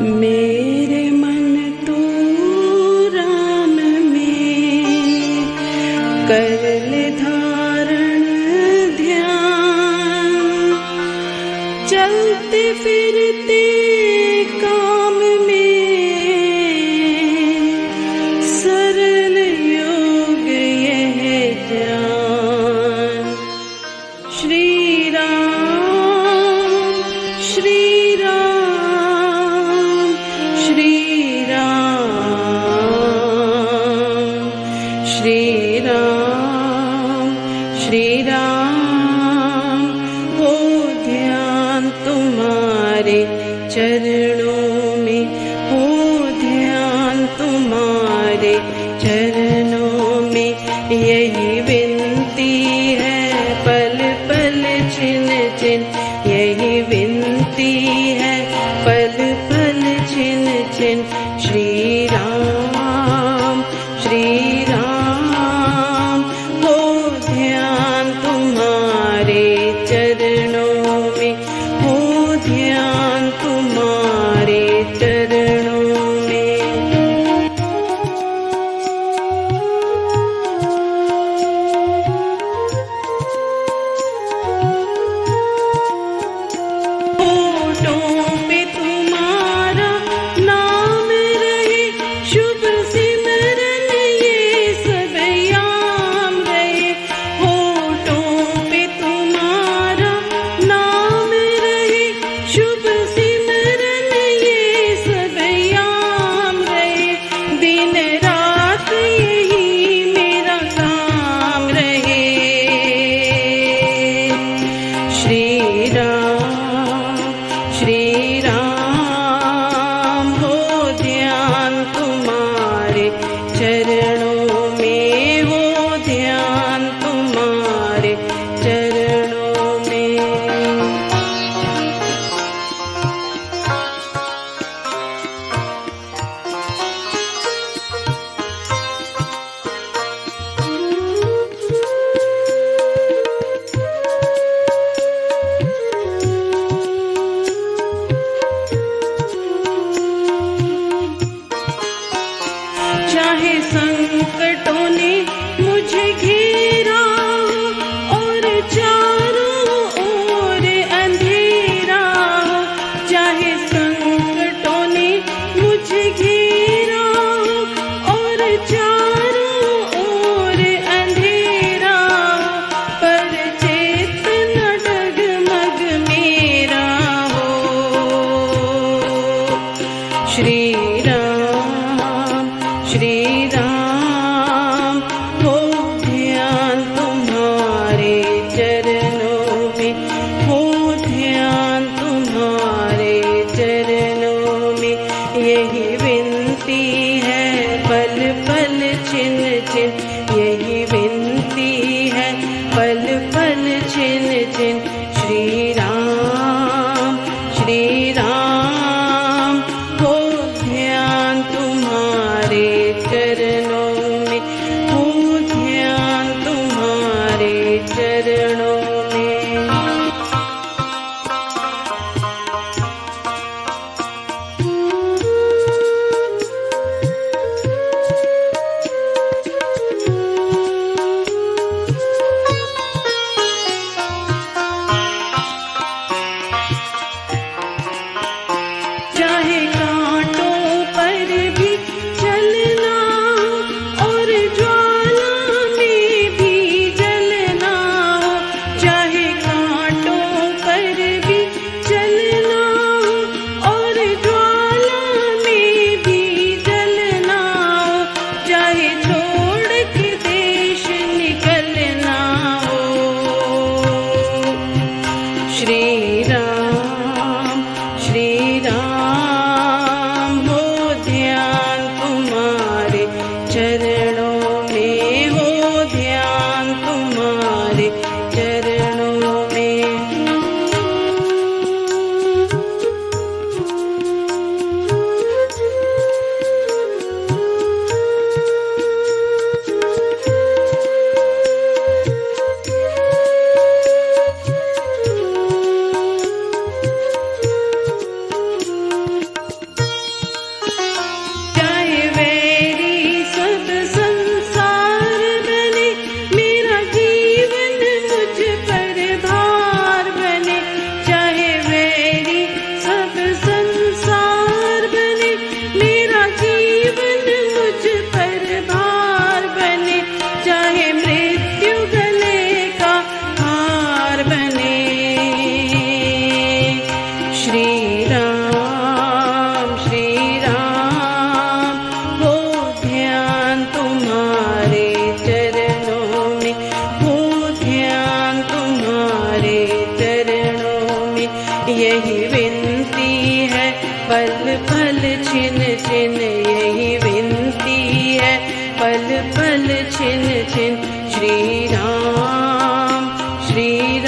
मेरे मन तू राम में कर ले धारण ध्यान, चलते फिरते काम में सरल योग यह ज्ञान। श्री राम श्री राम श्री राम श्री राम श्री राम हो ध्यान तुम्हारे चरणों में, हो ध्यान तुम्हारे चरणों में। यही विनती है पल पल छिन छिन, यही विनती है पल पल छिन छिन। श्री राम हो ध्यान तुम्हारे चरणों में, हो ध्यान तुम्हारे चरणों में। होठों पे तुम्हारा नाम रहे, शुभ सिमरन ये सब याम रहे। होठों पे तुम्हारा नाम रहे, शुभ सिमरन ये सब याम रहे। दिन रात यही मेरा काम रहे। श्री राम हो ध्यान तुम्हारे चरणों में, हो ध्यान तुम्हारे चरणों में। विनती है, पल पल छिन छिन यही विनती है, पल पल छिन छिन। श्री राम श्री